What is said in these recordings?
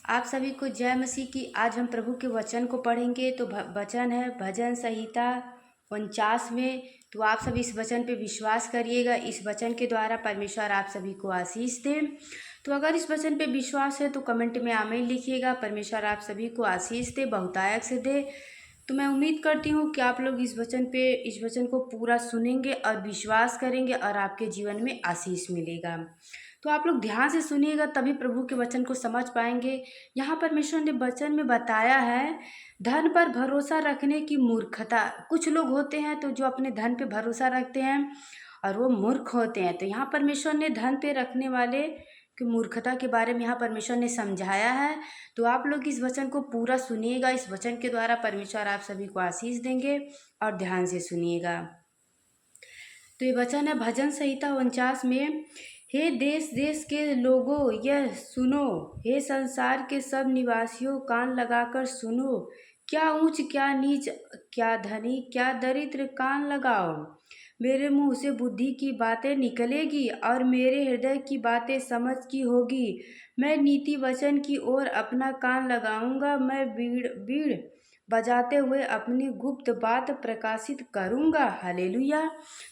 आप सभी को जय मसीह की। आज हम प्रभु के वचन को पढ़ेंगे। तो वचन है भजन संहिता 49 में। तो आप सभी इस वचन पे विश्वास करिएगा। इस वचन के द्वारा परमेश्वर आप सभी को आशीष दे। तो अगर इस वचन पे विश्वास है तो कमेंट में आमीन लिखिएगा। परमेश्वर आप सभी को आशीष दे, बहुतायत से दे। तो मैं उम्मीद करती हूँ कि आप लोग इस वचन को पूरा सुनेंगे और विश्वास करेंगे और आपके जीवन में आशीष मिलेगा। तो आप लोग ध्यान से सुनिएगा, तभी प्रभु के वचन को समझ पाएंगे। यहाँ परमेश्वर ने वचन में बताया है धन पर भरोसा रखने की मूर्खता। कुछ लोग होते हैं तो जो अपने धन पे भरोसा रखते हैं और वो मूर्ख होते हैं। तो यहाँ परमेश्वर ने धन पे रखने वाले की मूर्खता के बारे में यहाँ परमेश्वर ने समझाया है। तो आप लोग इस वचन को पूरा सुनिएगा। इस वचन के द्वारा परमेश्वर आप सभी को आशीष देंगे और ध्यान से सुनिएगा। तो ये वचन है भजन संहिता 49 में। हे देश देश के लोगों यह सुनो, हे संसार के सब निवासियों कान लगाकर सुनो। क्या ऊंच क्या नीच, क्या धनी क्या दरिद्र, कान लगाओ। मेरे मुंह से बुद्धि की बातें निकलेगी और मेरे हृदय की बातें समझ की होगी। मैं नीति वचन की ओर अपना कान लगाऊंगा। मैं बीड़ बीड़ बजाते हुए अपनी गुप्त बात प्रकाशित करूंगा। हालेलुया।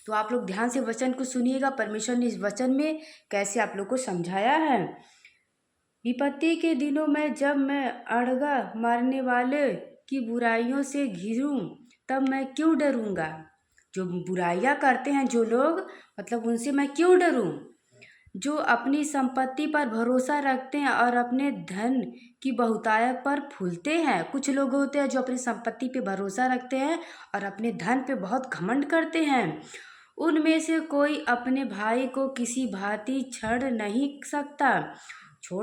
तो आप लोग ध्यान से वचन को सुनिएगा। परमेश्वर ने इस वचन में कैसे आप लोग को समझाया है। विपत्ति के दिनों में जब मैं अड़गा मारने वाले की बुराइयों से घिरूं, तब मैं क्यों डरूंगा। जो बुराइयां करते हैं जो लोग, मतलब उनसे मैं क्यों डरूं। जो अपनी संपत्ति पर भरोसा रखते हैं और अपने धन की बहुतायत पर फूलते हैं। कुछ लोग होते हैं जो अपनी संपत्ति पे भरोसा रखते हैं और अपने धन पे बहुत घमंड करते हैं। उनमें से कोई अपने भाई को किसी भांति छोड़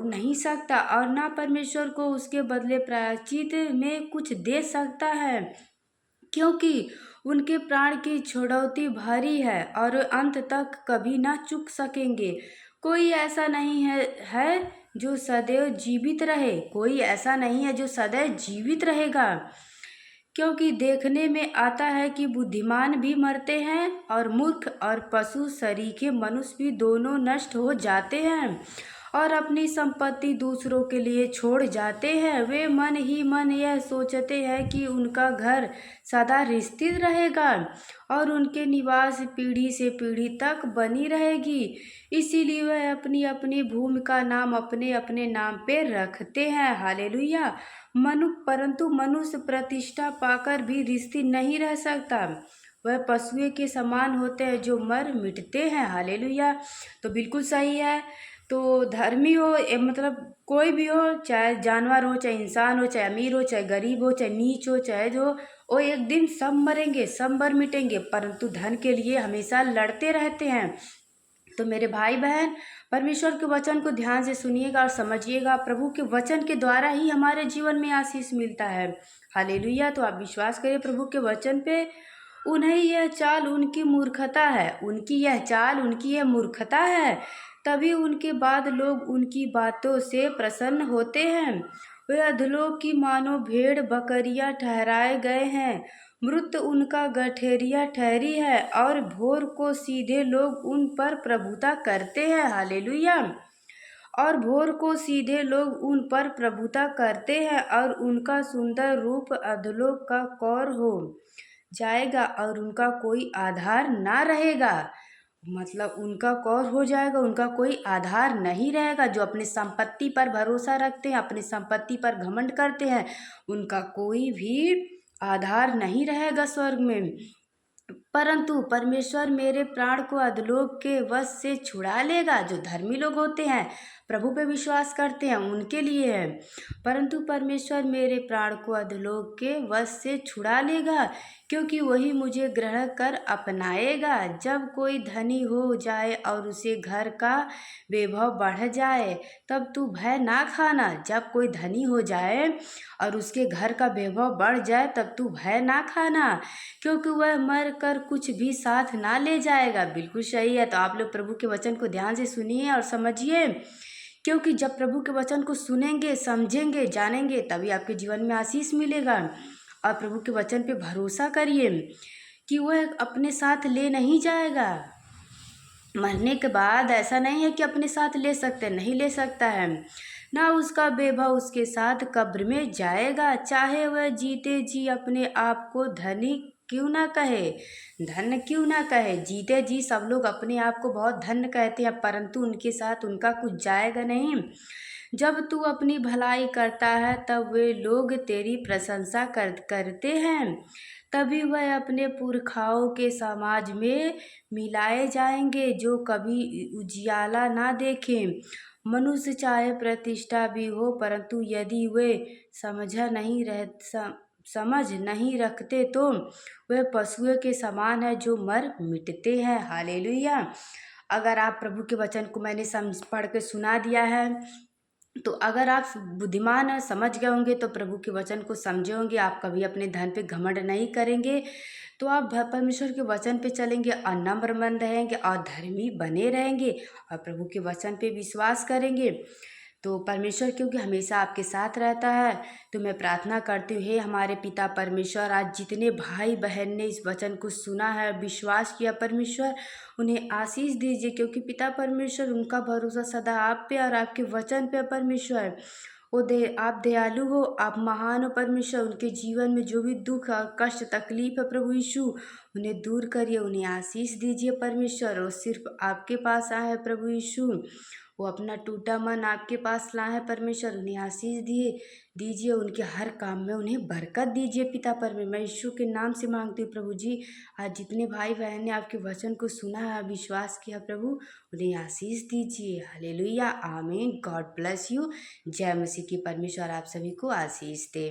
नहीं सकता और ना परमेश्वर को उसके बदले प्रायश्चित में कुछ दे सकता है, क्योंकि उनके प्राण की छुड़ौती भारी है और अंत तक कभी ना चुक सकेंगे। कोई ऐसा नहीं है जो सदैव जीवित रहे। कोई ऐसा नहीं है जो सदैव जीवित रहेगा, क्योंकि देखने में आता है कि बुद्धिमान भी मरते हैं और मूर्ख और पशु सरीखे मनुष्य भी दोनों नष्ट हो जाते हैं और अपनी संपत्ति दूसरों के लिए छोड़ जाते हैं। वे मन ही मन यह सोचते हैं कि उनका घर सदा स्थिर रहेगा और उनके निवास पीढ़ी से पीढ़ी तक बनी रहेगी। इसीलिए वह अपनी अपनी भूमि का नाम अपने अपने नाम पे रखते हैं। हालेलुया। परंतु मनुष्य प्रतिष्ठा पाकर भी स्थिर नहीं रह सकता। वह पशुओं के समान होते हैं जो मर मिटते हैं। हालेलुया। तो बिल्कुल सही है। तो धर्मी हो मतलब कोई भी हो, चाहे जानवर हो, चाहे इंसान हो, चाहे अमीर हो, चाहे गरीब हो, चाहे नीच हो, चाहे जो वो एक दिन सब मरेंगे, सब मर मिटेंगे, परंतु धन के लिए हमेशा लड़ते रहते हैं। तो मेरे भाई बहन, परमेश्वर के वचन को ध्यान से सुनिएगा और समझिएगा। प्रभु के वचन के द्वारा ही हमारे जीवन में आशीष मिलता है। हालेलुया। तो आप विश्वास करिए प्रभु के वचन पे। उन्हें यह चाल उनकी मूर्खता है, उनकी यह चाल उनकी यह मूर्खता है, तभी उनके बाद लोग उनकी बातों से प्रसन्न होते हैं। वे अधलोक की मानो भेड़ बकरियां ठहराए गए हैं। मृत उनका गठेरिया ठहरी है और भोर को सीधे लोग उन पर प्रभुता करते हैं। हालेलुया। और भोर को सीधे लोग उन पर प्रभुता करते हैं और उनका सुंदर रूप अधलोक का कौर हो जाएगा और उनका कोई आधार ना रहेगा। मतलब उनका कौर हो जाएगा, उनका कोई आधार नहीं रहेगा। जो अपनी संपत्ति पर भरोसा रखते हैं, अपनी संपत्ति पर घमंड करते हैं, उनका कोई भी आधार नहीं रहेगा स्वर्ग में। परंतु परमेश्वर मेरे प्राण को अधलोक के वश से छुड़ा लेगा। जो धर्मी लोग होते हैं, प्रभु पे विश्वास करते हैं, उनके लिए है। परंतु परमेश्वर मेरे प्राण को अधलोक के वश से छुड़ा लेगा, क्योंकि वही मुझे ग्रहण कर अपनाएगा। जब कोई धनी हो जाए और उसे घर का वैभव बढ़ जाए, तब तू भय ना खाना। जब कोई धनी हो जाए और उसके घर का वैभव बढ़ जाए, तब तू भय ना खाना, क्योंकि वह मर कर कुछ भी साथ ना ले जाएगा। बिल्कुल सही है। तो आप लोग प्रभु के वचन को ध्यान से सुनिए और समझिए, क्योंकि जब प्रभु के वचन को सुनेंगे, समझेंगे, जानेंगे, तभी आपके जीवन में आशीष मिलेगा। और प्रभु के वचन पे भरोसा करिए कि वह अपने साथ ले नहीं जाएगा। मरने के बाद ऐसा नहीं है कि अपने साथ ले सकते, नहीं ले सकता है। ना उसका वैभव उसके साथ कब्र में जाएगा। चाहे वह जीते जी अपने आप को धनी क्यों ना कहे, धन क्यों ना कहे, जीते जी सब लोग अपने आप को बहुत धन्य कहते हैं, परंतु उनके साथ उनका कुछ जाएगा नहीं। जब तू अपनी भलाई करता है तब वे लोग तेरी प्रशंसा करते हैं, तभी वह अपने पुरखाओं के समाज में मिलाए जाएंगे जो कभी उजियाला ना देखें। मनुष्य चाहे प्रतिष्ठा भी हो, परंतु यदि वे समझ नहीं रह समझ नहीं रखते तो वह पशुओं के समान है जो मर मिटते हैं। हालेलुया। अगर आप प्रभु के वचन को मैंने समझ पढ़ के सुना दिया है, तो अगर आप बुद्धिमान हैं, समझ गए होंगे, तो प्रभु के वचन को समझे होंगे, आप कभी अपने धन पे घमंड नहीं करेंगे, तो आप परमेश्वर के वचन पे चलेंगे और नम्रमंद रहेंगे और धर्मी बने रहेंगे और प्रभु के वचन पे विश्वास करेंगे। तो परमेश्वर क्योंकि हमेशा आपके साथ रहता है, तो मैं प्रार्थना करती हूँ, हे हमारे पिता परमेश्वर, आज जितने भाई बहन ने इस वचन को सुना है, विश्वास किया, परमेश्वर उन्हें आशीष दीजिए, क्योंकि पिता परमेश्वर उनका भरोसा सदा आप पे और आपके वचन पे परमेश्वर। आप दयालु हो, आप महान हो परमेश्वर। उनके जीवन में जो भी दुख और कष्ट तकलीफ है प्रभु यीशु, उन्हें दूर करिए, उन्हें आशीष दीजिए परमेश्वर। वो सिर्फ आपके पास आए हैं प्रभु यीशु, वो अपना टूटा मन आपके पास लाए हैं परमेश्वर। उन्हें आशीष दीजिए, उनके हर काम में उन्हें बरकत दीजिए पिता परमेश्वर। मैं यीशु के नाम से मांगती हूँ प्रभु जी, आज जितने भाई बहन ने आपके वचन को सुना है, विश्वास किया प्रभु, उन्हें आशीष दीजिए। हालेलुया, आमीन। God bless you. जय मसीह की। परमेश्वर आप सभी को आशीष दे।